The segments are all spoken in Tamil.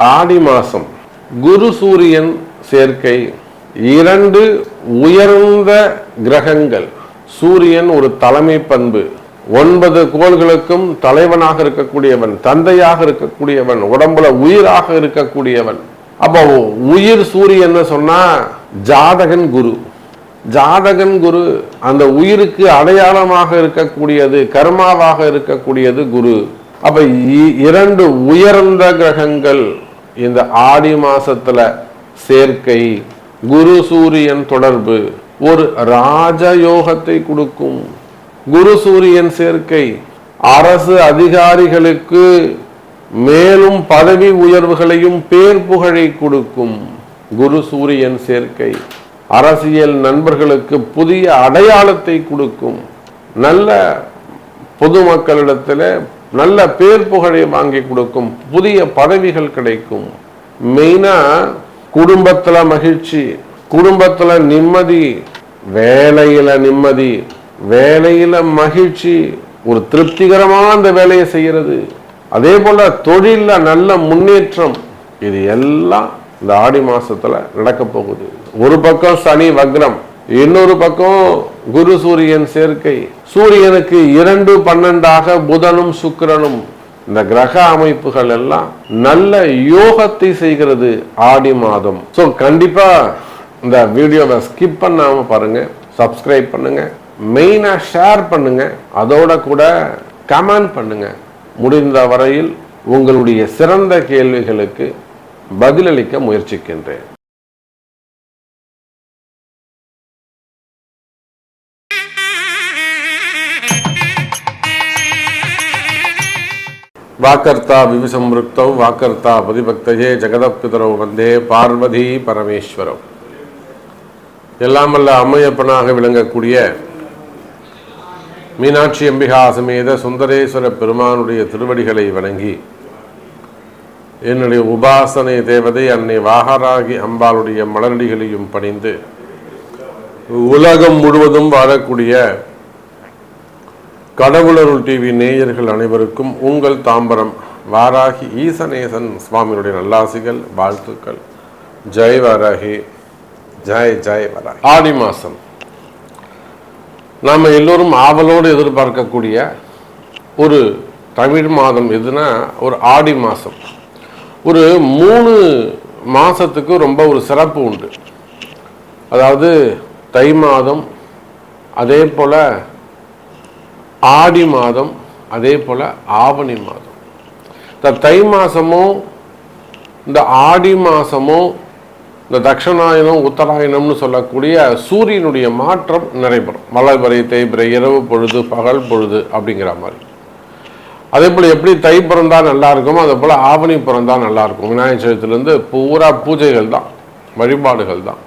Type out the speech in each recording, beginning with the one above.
ஆடி மாசம் குரு சூரியன் சேர்க்கை, இரண்டு உயர்ந்த கிரகங்கள். சூரியன் ஒரு தலைமை பண்பு, 9 கோள்களுக்கும் தலைவனாக இருக்கக்கூடியவன், தந்தையாக இருக்கக்கூடியவன், உடம்புல உயிராக இருக்கக்கூடியவன். அப்போ உயிர் சூரியன் சொன்னா ஜாதகன் குரு. ஜாதகன் குரு அந்த உயிருக்கு அடையாளமாக இருக்கக்கூடியது, கர்மாவாக இருக்கக்கூடியது குரு. அப்ப இரண்டு உயர்ந்த கிரகங்கள் இந்த ஆடி மாசத்துல சேர்க்கை, குரு சூரியன் தொடர்பு ஒரு ராஜயோகத்தை கொடுக்கும். குரு சூரியன் சேர்க்கை அரசு அதிகாரிகளுக்கு மேலும் பதவி உயர்வுகளையும் பேர் புகழை கொடுக்கும். குரு சூரியன் சேர்க்கை அரசியல் நண்பர்களுக்கு புதிய அடையாளத்தை கொடுக்கும். நல்ல பொதுமக்களிடத்தில் நல்ல பேர் புகழை வாங்கி கொடுக்கும். புதிய பதவிகள் கிடைக்கும். மெயினா குடும்பத்துல மகிழ்ச்சி, குடும்பத்துல நிம்மதி, வேலையில நிம்மதி, வேலையில மகிழ்ச்சி, ஒரு திருப்திகரமான அந்த வேலையை செய்யறது. அதே போல தொழில நல்ல முன்னேற்றம். இது எல்லாம் இந்த ஆடி மாசத்துல நடக்க போகுது. ஒரு பக்கம் சனி வக்ரம், இன்னொரு பக்கம் குரு சூரியன் சேர்க்கை. சூரியனுக்கு 2-12 புதனும் சுக்கிரனும். இந்த கிரக அமைப்புகள் எல்லாம் நல்ல யோகத்தை செய்கிறது ஆடி மாதம். ஸோ கண்டிப்பா இந்த வீடியோவை ஸ்கிப் பண்ணாம பாருங்க, சப்ஸ்கிரைப் பண்ணுங்க, மெயினா ஷேர் பண்ணுங்க, அதோட கூட கமெண்ட் பண்ணுங்க. முடிந்த வரையில் உங்களுடைய சிறந்த கேள்விகளுக்கு பதிலளிக்க முயற்சிக்கின்றேன். வாக்கர்த்தா விவிசம்ருக்தௌ வாக்கர்த்தா பதிபக்தஜே ஜெகதப்பிதரோ வந்தே பார்வதி பரமேஸ்வரம். எல்லாமல்ல அம்மையப்பனாக விளங்கக்கூடிய மீனாட்சி அம்பிகா சமேத சுந்தரேஸ்வர பெருமானுடைய திருவடிகளை வணங்கி, என்னுடைய உபாசனை தேவதை அன்னை வாகராகி அம்பாளுடைய மலரடிகளையும் பணிந்து, உலகம் முழுவதும் வாழக்கூடிய கடவுளருள் டிவி நேயர்கள் அனைவருக்கும் உங்கள் தாம்பரம் வாராகி ஈசநேசன் சுவாமியுடைய நல்லாசிகள், வாழ்த்துக்கள். ஜெய் வாராகி, ஜெய் ஜெய் வாராகி. ஆடி மாசம் நாம் எல்லோரும் ஆவலோடு எதிர்பார்க்கக்கூடிய ஒரு தமிழ் மாதம் எதுனா ஒரு ஆடி மாதம். ஒரு 3 மாதத்துக்கு ரொம்ப ஒரு சிறப்பு உண்டு. அதாவது தை மாதம், அதே போல் ஆடி மாதம், அதே போல் ஆவணி மாதம். இந்த தை மாதமும் இந்த ஆடி மாதமும் இந்த தட்சணாயனம் உத்தராயணம்னு சொல்லக்கூடிய சூரியனுடைய மாற்றம் நடைபெறும். மலர்வரை தேய்பிறை, இரவு பொழுது பகல் பொழுது அப்படிங்கிற மாதிரி. அதே போல் எப்படி தை பிறந்தா நல்லா இருக்குமோ அதே போல் ஆவணி பிறந்தா நல்லா இருக்கும். விநாயகர் சதுர்த்தியிலேருந்து பூரா பூஜைகள் தான், வழிபாடுகள் தான்.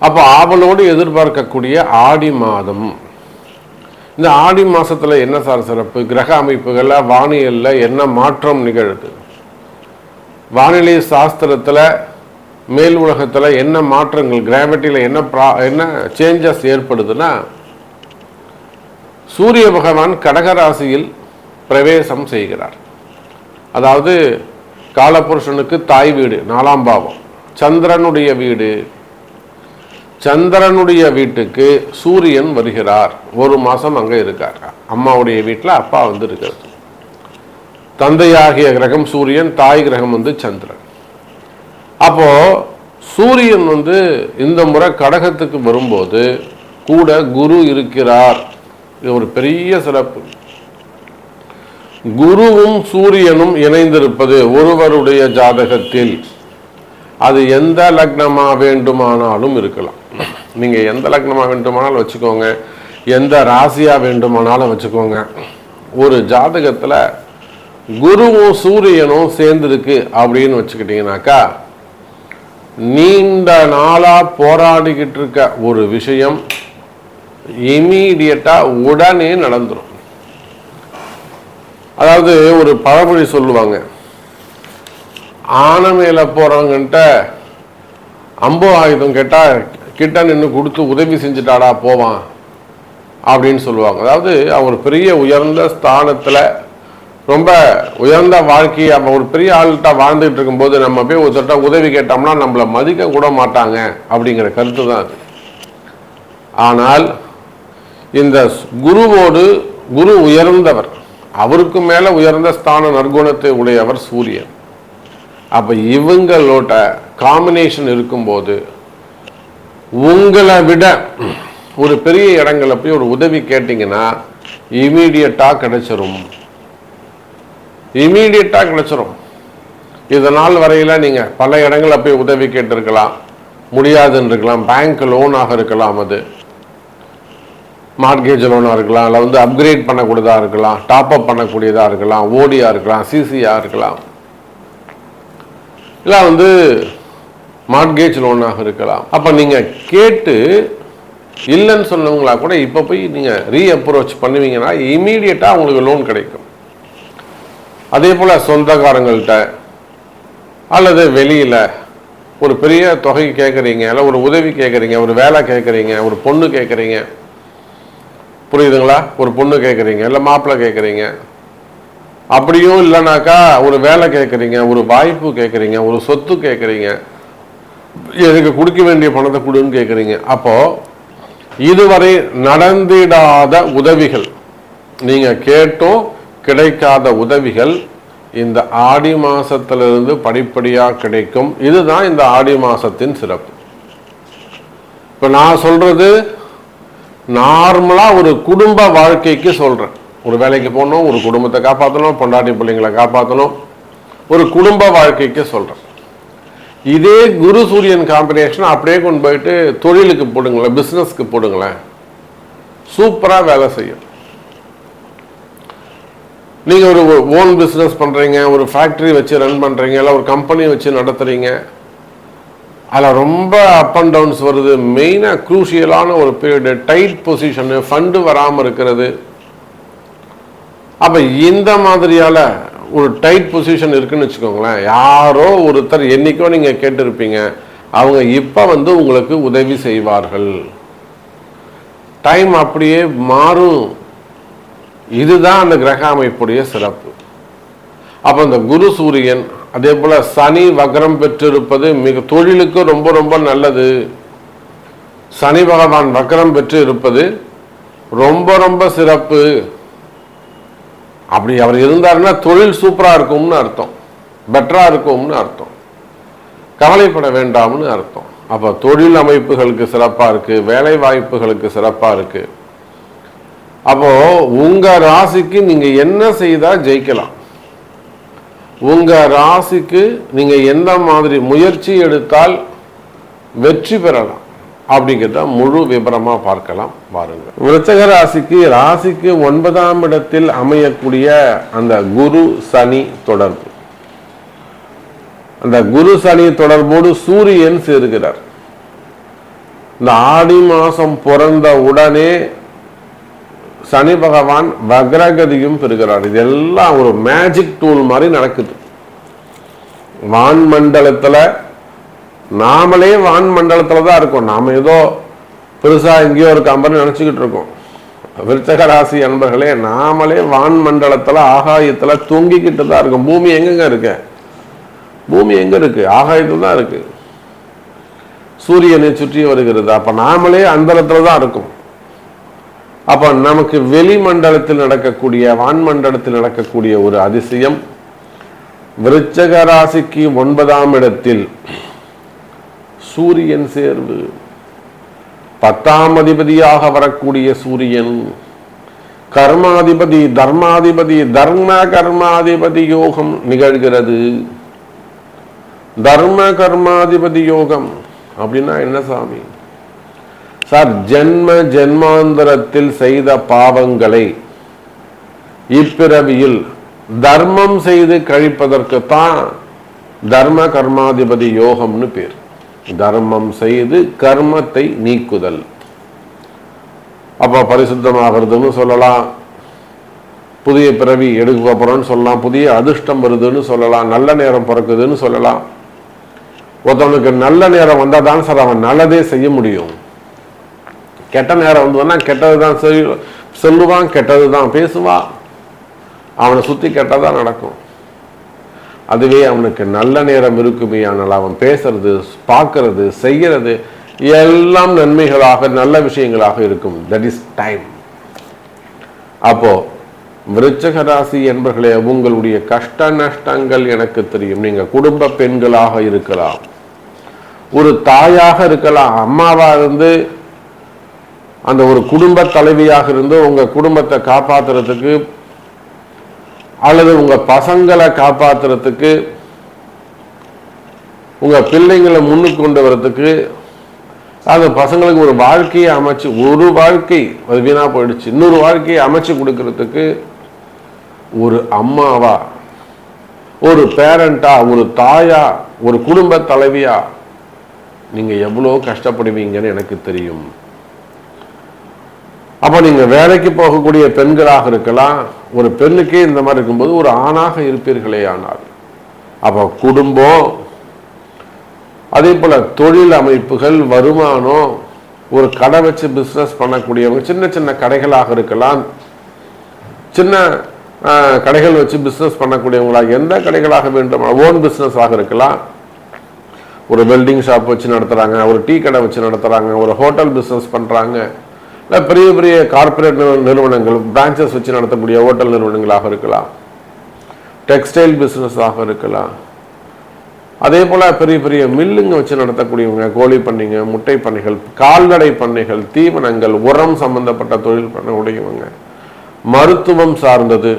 அப்போ ஆவலோடு எதிர்பார்க்கக்கூடிய ஆடி மாதம். இந்த ஆடி மாசத்துல என்ன சார் சிறப்பு? கிரக அமைப்புகள்ல வானியல்ல என்ன மாற்றம் நிகழுது? வானிலை சாஸ்திரத்துல மேல் உலகத்துல என்ன மாற்றங்கள், கிராவிட்டியில என்ன சேஞ்சஸ் ஏற்படுதுன்னா, சூரிய பகவான் கடகராசியில் பிரவேசம் செய்கிறார். அதாவது காலபுருஷனுக்கு தாய் வீடு 4ஆம் பாவம், சந்திரனுடைய வீடு. சந்திரனுடைய வீட்டுக்கு சூரியன் வருகிறார். 1 மாசம் அங்க இருக்கார். அம்மாவுடைய வீட்டில் அப்பா இருக்கிறது. தந்தையாகிய கிரகம் சூரியன், தாய் கிரகம் சந்திரன். அப்போ சூரியன் இந்த முறை கடகத்துக்கு வரும்போது கூட குரு இருக்கிறார். இது ஒரு பெரிய சிறப்பு. குருவும் சூரியனும் இணைந்திருப்பது ஒருவருடைய ஜாதகத்தில் அது எந்த லக்னமா வேண்டுமானாலும் இருக்கலாம். நீங்க எந்த லக்னமா வேண்டுமானாலும் வச்சுக்கோங்க, எந்த ராசியா வேண்டுமானாலும் வச்சுக்கோங்க. ஒரு ஜாதகத்துல குருவும் சூரியனும் சேர்ந்திருக்கு அப்படின்னு வச்சுக்கிட்டீங்கன்னாக்கா, நீண்ட நாளா போராடிக்கிட்டு இருக்க ஒரு விஷயம் இமீடியட்டா உடனே நடந்துடும். அதாவது ஒரு பழமொழி சொல்லுவாங்க, ஆனை மேல போறவங்கிட்ட அம்பு ஆயுதம் கேட்டா கிட்ட நின்று கொடுத்து உதவி செஞ்சுட்டாடா போவான் அப்படின்னு சொல்லுவாங்க. அதாவது அவர் பெரிய உயர்ந்த ஸ்தானத்துல ரொம்ப உயர்ந்த வாழ்க்கையை ஒரு பெரிய ஆள்கிட்ட வாழ்ந்துகிட்டு இருக்கும்போது நம்ம போய் ஒருத்தட்ட உதவி கேட்டோம்னா நம்மளை மதிக்க கூட மாட்டாங்க அப்படிங்கிற கருத்து தான் அது. ஆனால் இந்த குரு உயர்ந்தவர், அவருக்கு மேல உயர்ந்த ஸ்தான நற்குணத்தை உடையவர் சூரியன். அப்ப இவங்களோட காம்பினேஷன் இருக்கும்போது உங்களை விட ஒரு பெரிய இடங்களை போய் ஒரு உதவி கேட்டீங்கன்னா இமீடியட்டா கிடைச்சிரும். இதனால் வரையில நீங்க பல இடங்களை போய் உதவி கேட்டிருக்கலாம், முடியாதுன்னு இருக்கலாம். பேங்க் லோனாக இருக்கலாம், அது மார்கேஜ் லோனாக இருக்கலாம், இல்லை அப்கிரேட் பண்ணக்கூடியதாக இருக்கலாம், டாப் அப் பண்ணக்கூடியதாக இருக்கலாம், ஓடியா இருக்கலாம், சிசியா இருக்கலாம், இல்லை மார்கேஜ் லோனாக இருக்கலாம். அப்போ நீங்கள் கேட்டு இல்லைன்னு சொன்னவங்களா கூட இப்போ போய் நீங்கள் ரீஅப்ரோச் பண்ணுவீங்கன்னா இமீடியட்டாக உங்களுக்கு லோன் கிடைக்கும். அதே போல் சொந்தக்காரங்கள்ட்ட அல்லது வெளியில் ஒரு பெரிய தொகை கேட்குறீங்க, இல்லை ஒரு உதவி கேட்குறீங்க, ஒரு வேலை கேட்குறீங்க, ஒரு பொண்ணு கேட்குறீங்க, புரியுதுங்களா? ஒரு பொண்ணு கேட்குறீங்க, இல்லை மாப்பிள்ளை கேட்குறீங்க, அப்படியும் இல்லைனாக்கா ஒரு வேலை கேட்குறீங்க, ஒரு வாய்ப்பு கேட்குறீங்க, ஒரு சொத்து கேட்குறீங்க, எனக்கு கொடுக்க வேண்டிய பணத்தை கொடுன்னு கேட்குறீங்க. அப்போது இதுவரை நடந்திடாத உதவிகள், நீங்கள் கேட்டும் கிடைக்காத உதவிகள் இந்த ஆடி மாசத்திலிருந்து படிப்படியாக கிடைக்கும். இதுதான் இந்த ஆடி மாசத்தின் சிறப்பு. இப்போ நான் சொல்றது நார்மலா ஒரு குடும்ப வாழ்க்கைக்கு சொல்றேன். ஒரு வேலைக்கு போகணும், ஒரு குடும்பத்தை காப்பாற்றணும், பொண்டாட்டி பிள்ளைங்களை காப்பாற்றணும், ஒரு குடும்ப வாழ்க்கைக்கு சொல்றேன். இதே குரு சூரியன் காம்பினேஷன் அப்படியே கொண்டு போயிட்டு தொழிலுக்கு போடுங்களேன், பிஸ்னஸ்க்கு போடுங்களேன், சூப்பராக வேலை செய்யும். நீங்கள் ஒரு ஓன் பிஸ்னஸ் பண்ணுறீங்க, ஒரு ஃபேக்ட்ரி வச்சு ரன் பண்ணுறீங்க, இல்லை ஒரு கம்பெனி வச்சு நடத்துகிறீங்க, அதில் ரொம்ப அப் அண்ட் டவுன்ஸ் வருது. மெயினாக க்ரூஷியலான ஒரு பீரியடு, டைட் பொசிஷனு, ஃபண்டு வராமல் இருக்கிறது. அப்போ இந்த மாதிரியால் ஒரு டைட் பொசிஷன் இருக்குன்னு வச்சுக்கோங்களேன். யாரோ ஒருத்தர் என்னைக்கோ நீங்கள் கேட்டிருப்பீங்க, அவங்க இப்போ உங்களுக்கு உதவி செய்வார்கள். டைம் அப்படியே மாறும். இதுதான் அந்த கிரக அமைப்புடைய சிறப்பு. அப்போ இந்த குரு சூரியன், அதே போல சனி வக்ரம் பெற்றிருப்பது மிக தொழிலுக்கு ரொம்ப ரொம்ப நல்லது. சனி பகவான் வக்ரம் பெற்று இருப்பது ரொம்ப ரொம்ப சிறப்பு. அப்படி அவர் இருந்தாருன்னா தொழில் சூப்பரா இருக்கும்னு அர்த்தம், பெட்டரா இருக்கும்னு அர்த்தம், கவலைப்பட வேண்டாம்னு அர்த்தம். அப்ப தொழில் அமைப்புகளுக்கு சிறப்பா இருக்கு, வேலை வாய்ப்புகளுக்கு சிறப்பா இருக்கு. அப்போ உங்க ராசிக்கு நீங்க என்ன செய்தா ஜெயிக்கலாம், உங்க ராசிக்கு நீங்க எந்த மாதிரி முயற்சி எடுத்தால் வெற்றி பெறலாம் அப்படிங்கிறத முழு விபரமா பார்க்கலாம் வாருங்க. விருச்சிக ராசிக்கு 9ஆம் இடத்தில் அமையக்கூடிய அந்த குரு சனி தொடர்பு, அந்த குரு சனி தொடர்போடு சூரியன் சேர்கிறார். இந்த ஆடி மாசம் பிறந்த உடனே சனி பகவான் வக்ரகதியும் பெறுகிறார். இதெல்லாம் ஒரு மேஜிக் டூல் மாதிரி நடக்குது. வான் மண்டலத்துல நாமளே வான் மண்டலத்துல தான் இருக்கோம். நாம ஏதோ பெருசா எங்கேயோ ஒரு கம்பெனி நினைச்சுக்கிட்டு இருக்கோம். விருச்சிக ராசி அன்பர்களே, நாமளே வான் மண்டலத்துல ஆகாயத்துல தொங்கிக்கிட்டு தான் இருக்கோம். பூமி எங்கெங்க இருக்கு? பூமி எங்க இருக்கு? ஆகாயத்துல தான் இருக்கு. சூரியனை சுற்றி வருகிறது. அப்ப நாமளே அந்தரத்துல தான் இருக்கும். அப்ப நமக்கு வெளி மண்டலத்தில் நடக்கக்கூடிய, வான் மண்டலத்தில் நடக்கக்கூடிய ஒரு அதிசயம், விருச்சிக ராசிக்கு 9ஆம் இடத்தில் சூரியன் சேர்வு, 10ஆம் அதிபதியாக வரக்கூடிய சூரியன், கர்மாதிபதி, தர்மாதிபதி, தர்ம கர்மாதிபதி யோகம் நிகழ்கிறது. தர்ம கர்மாதிபதி யோகம் அப்படின்னா என்ன சாமி? சார், ஜென்மாந்தரத்தில் செய்த பாவங்களை இப்பிறவியில் தர்மம் செய்து கழிப்பதற்கு தான் தர்ம கர்மாதிபதி யோகம்னு பேர். தர்மம் செய்து கர்மத்தை நீக்குதல். அப்ப பரிசுத்தமாகிறதுன்னு சொல்லலாம், புதிய பிறவி எடுக்க போறோம்னு சொல்லலாம், புதிய அதிர்ஷ்டம் வருதுன்னு சொல்லலாம், நல்ல நேரம் பிறக்குதுன்னு சொல்லலாம். ஒருத்தவனுக்கு நல்ல நேரம் வந்தால் தான் சார் அவன் நல்லதே செய்ய முடியும். கெட்ட நேரம் வந்ததுன்னா கெட்டது தான் சொல்லுவான், கெட்டது தான் பேசுவான். அவனை சுற்றி கேட்டால் தான் நடக்கும். அதுவே அவனுக்கு நல்ல நேரம் இருக்குமே, ஆனால் அவன் பேசுறது, பார்க்கறது, செய்கிறது எல்லாம் நன்மைகளாக நல்ல விஷயங்களாக இருக்கும். That is time. அப்போ விருச்சிக ராசி என்பர்களே, உங்களுடைய கஷ்ட நஷ்டங்கள் எனக்கு தெரியும். நீங்க குடும்ப பெண்களாக இருக்கலாம், ஒரு தாயாக இருக்கலாம், அம்மாவா இருந்து அந்த ஒரு குடும்ப தலைவியாக இருந்து உங்க குடும்பத்தை காப்பாத்துறதுக்கு அல்லது உங்க பசங்களை காப்பாத்துறதுக்கு உங்க பிள்ளைங்களை முன்னுக்கு கொண்டு வரதுக்கு அந்த பசங்களுக்கு ஒரு வாழ்க்கையை அமைச்சு, ஒரு வாழ்க்கை அது வீணா போயிடுச்சு, இன்னொரு வாழ்க்கையை அமைச்சு கொடுக்கறதுக்கு ஒரு அம்மாவா, ஒரு பேரண்டா, ஒரு தாயா, ஒரு குடும்ப தலைவியா நீங்க எவ்வளோ கஷ்டப்படுவீங்கன்னு எனக்கு தெரியும். அப்ப நீங்க வேலைக்கு போகக்கூடிய பெண்களாக இருக்கலாம், ஒரு பெண்ணுக்கே இந்த மாதிரி இருக்கும்போது ஒரு ஆணாக இருப்பீர்களே. ஆனால் அப்ப குடும்பம், அதே போல தொழில் அமைப்புகள், வருமானம், ஒரு கடை வச்சு பிஸ்னஸ் பண்ணக்கூடியவங்க, சின்ன சின்ன கடைகளாக இருக்கலாம், சின்ன கடைகள் வச்சு பிஸ்னஸ் பண்ணக்கூடியவங்களா, எந்த கடைகளாக வேண்டும், ஓன் பிஸ்னஸ் ஆக இருக்கலாம், ஒரு வெல்டிங் ஷாப் வச்சு நடத்துறாங்க, ஒரு டீ கடை வச்சு நடத்துறாங்க, ஒரு ஹோட்டல் பிஸ்னஸ் பண்றாங்க, இல்லை பெரிய பெரிய கார்பரேட் நிறுவனங்கள் பிரான்ச்சஸ் வச்சு நடத்தக்கூடிய ஹோட்டல் நிறுவனங்களாக இருக்கலாம், டெக்ஸ்டைல் பிஸ்னஸ் ஆக இருக்கலாம், அதே போல பெரிய பெரிய மில்லுங்க வச்சு நடத்தக்கூடியவங்க, கோழி பண்ணைங்க, முட்டை பண்ணைகள், கால்நடை பண்ணைகள், தீவனங்கள், உரம் சம்பந்தப்பட்ட தொழில் பண்ணக்கூடியவங்க, மருத்துவம் சார்ந்தது,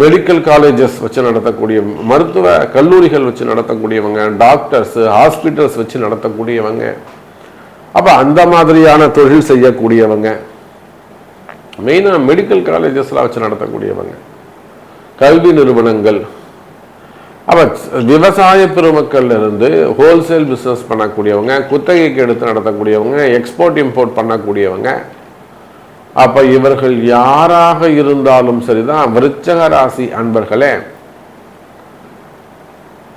மெடிக்கல் காலேஜஸ் வச்சு நடத்தக்கூடிய, மருத்துவ கல்லூரிகள் வச்சு நடத்தக்கூடியவங்க, டாக்டர்ஸ், ஹாஸ்பிட்டல்ஸ் வச்சு நடத்தக்கூடியவங்க, அப்ப அந்த மாதிரியான தொழில் செய்யக்கூடியவங்க, மெயினா மெடிக்கல் காலேஜஸ்லாம் வச்சு நடத்தக்கூடியவங்க, கல்வி நிறுவனங்கள், அப்ப விவசாய பெருமக்கள் இருந்து ஹோல்சேல் பிசினஸ் பண்ணக்கூடியவங்க, குத்தகைக்கு எடுத்து நடத்தக்கூடியவங்க, எக்ஸ்போர்ட் இம்போர்ட் பண்ணக்கூடியவங்க, அப்ப இவர்கள் யாராக இருந்தாலும் சரிதான். விருச்சிக ராசி அன்பர்களே,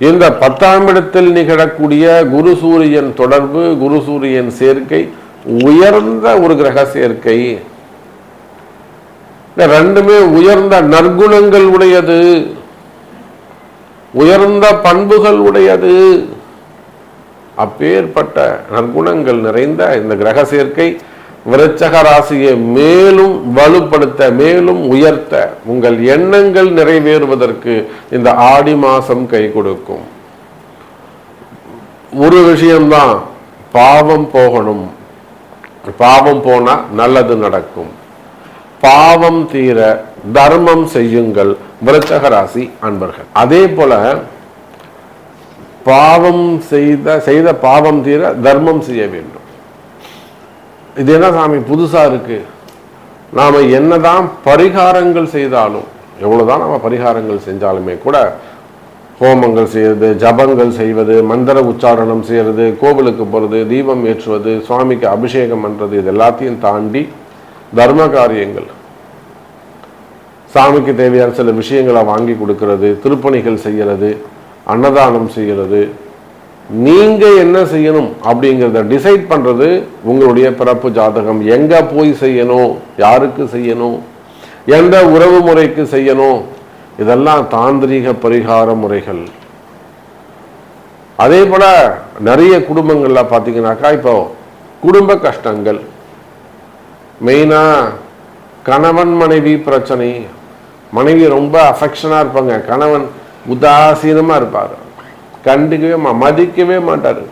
இந்த 10ஆம் இடத்தில் நிகழக்கூடிய குரு சூரியன் தொடர்பு, குரு சூரியன் சேர்க்கை உயர்ந்த ஒரு கிரக சேர்க்கை. ரெண்டுமே உயர்ந்த நற்குணங்கள் உடையது, உயர்ந்த பண்புகள் உடையது. அப்பேற்பட்ட நற்குணங்கள் நிறைந்த இந்த கிரக சேர்க்கை விருச்சிக ராசியை மேலும் வலுப்படுத்த, மேலும் உயர்த்த, உங்கள் எண்ணங்கள் நிறைவேறுவதற்கு இந்த ஆடி மாசம் கை கொடுக்கும். ஒரு விஷயம்தான், பாவம் போகணும். பாவம் போனா நல்லது நடக்கும். பாவம் தீர தர்மம் செய்யுங்கள் விருச்சிக ராசி அன்பர்கள். அதே போல பாவம் செய்த பாவம் தீர தர்மம் செய்ய வேண்டும். இது என்ன சாமி புதுசா இருக்கு? நாம என்னதான் பரிகாரங்கள் செய்தாலும், எவ்வளவுதான் நாம பரிகாரங்கள் செஞ்சாலுமே கூட, ஹோமங்கள் செய்யறது, ஜபங்கள் செய்வது, மந்திர உச்சாரணம் செய்யறது, கோவிலுக்கு போறது, தீபம் ஏற்றுவது, சுவாமிக்கு அபிஷேகம் பண்றது, இது எல்லாத்தையும் தாண்டி தர்ம காரியங்கள், சாமிக்கு தேவையான சில விஷயங்களை வாங்கி கொடுக்கறது, திருப்பணிகள் செய்யறது, அன்னதானம் செய்யறது, நீங்க என்ன செய்யணும் அப்படிங்கிறத டிசைட் பண்றது உங்களுடைய பிறப்பு ஜாதகம். எங்க போய் செய்யணும், யாருக்கு செய்யணும், எந்த உறவு முறைக்கு செய்யணும், இதெல்லாம் தாந்திரீக பரிகார முறைகள். அதே போல நிறைய குடும்பங்கள்ல பாத்தீங்கன்னாக்கா, இப்போ குடும்ப கஷ்டங்கள், மெயினா கணவன் மனைவி பிரச்சனை. மனைவி ரொம்ப அஃபெக்ஷனா இருப்பாங்க, கணவன் உதாசீனமா இருப்பாரு, கண்டுக்கவே மதிக்கவே மாட்டாரு.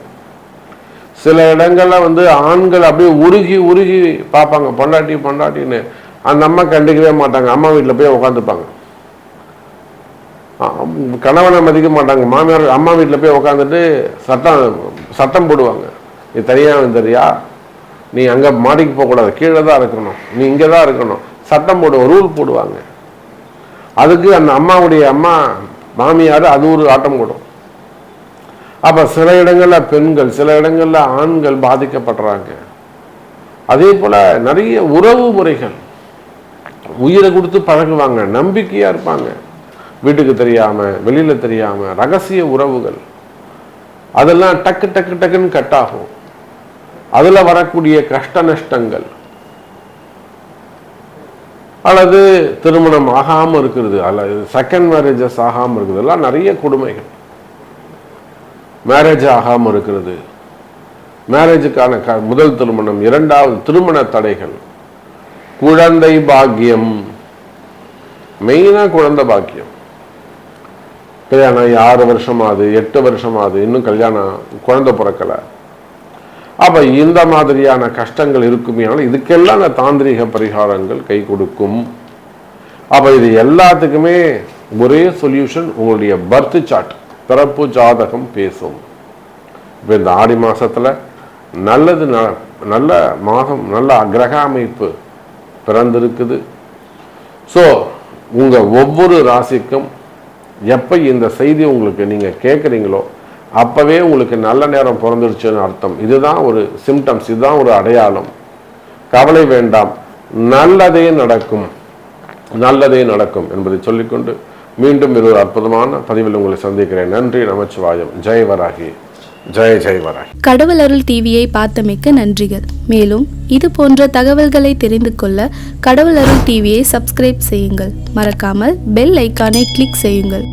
சில இடங்கள்ல ஆண்கள் அப்படியே உருகி உருகி பார்ப்பாங்க, பொண்டாட்டி பொண்டாட்டின்னு. அந்த அம்மா கண்டுக்கவே மாட்டாங்க, அம்மா வீட்டில் போய் உட்காந்துப்பாங்க. கணவனை மதிக்க மாட்டாங்க, மாமியார் அம்மா வீட்டில் போய் உட்காந்துட்டு சட்டம் போடுவாங்க. நீ தனியா தெரியா, நீ அங்க மாடிக்கு போகக்கூடாது, கீழே தான் இருக்கணும், நீ இங்கே தான் இருக்கணும், சட்டம் போடுவோம், ரூல் போடுவாங்க. அதுக்கு அந்த அம்மாவுடைய அம்மா மாமியார் அது ஒரு ஆட்டம் போடும். அப்ப சில இடங்கள்ல பெண்கள், சில இடங்கள்ல ஆண்கள் பாதிக்கப்படுறாங்க. அதே போல நிறைய உறவு முறைகள், உயிரை கொடுத்து பழகுவாங்க, நம்பிக்கையா இருப்பாங்க, வீட்டுக்கு தெரியாம வெளியில தெரியாம ரகசிய உறவுகள், அதெல்லாம் டக்கு டக்கு டக்குன்னு கட் ஆகும். அதுல வரக்கூடிய கஷ்ட நஷ்டங்கள், அல்லது திருமணம் ஆகாமல் இருக்கிறது, அல்லது செகண்ட் மேரேஜஸ் ஆகாமல் இருக்கிறது, எல்லாம் நிறைய கொடுமைகள். மேரேஜ் ஆகாமல் இருக்கிறது, மேரேஜுக்கான முதல் திருமணம், இரண்டாவது திருமண தடைகள், குழந்தை பாக்கியம், மெயினாக குழந்தை பாக்கியம். கல்யாணம் 6 வருஷமாகுது, 8 வருஷமாகுது, இன்னும் கல்யாணம் குழந்தை பிறக்கலை. அப்போ இந்த மாதிரியான கஷ்டங்கள் இருக்குமே, ஆனால் இதுக்கெல்லாம் அந்த தாந்திரிக பரிகாரங்கள் கை கொடுக்கும். அப்போ இது எல்லாத்துக்குமே ஒரே சொல்யூஷன், உங்களுடைய பர்த் சார்ட், பிறப்பு ஜாதகம் பேசும். இப்போ இந்த ஆடி மாதத்தில் நல்லது, நல்ல மாதம், நல்ல கிரக அமைப்பு பிறந்திருக்குது. ஸோ உங்கள் ஒவ்வொரு ராசிக்கும் எப்போ இந்த செய்தி உங்களுக்கு நீங்கள் கேட்குறீங்களோ அப்போவே உங்களுக்கு நல்ல நேரம் பிறந்துருச்சுன்னு அர்த்தம். இதுதான் ஒரு சிம்டம்ஸ், இதுதான் ஒரு அடையாளம். கவலை வேண்டாம், நல்லதே நடக்கும், நல்லதே நடக்கும் என்பதை சொல்லிக்கொண்டு மீண்டும் ஒரு அற்புதமான பதிவில் உங்களை சந்திக்கிறேன். நன்றி, நமச்சிவாயம். ஜெய் வராகி, ஜெய் ஜெய் வராகி. கடவுள் அருள் டிவியை பார்த்தமைக்கு நன்றிகள். மேலும் இது போன்ற தகவல்களை தெரிந்து கொள்ள கடவுள் அருள் டிவியை சப்ஸ்கிரைப் செய்யுங்கள். மறக்காமல் பெல் ஐக்கானை கிளிக் செய்யுங்கள்.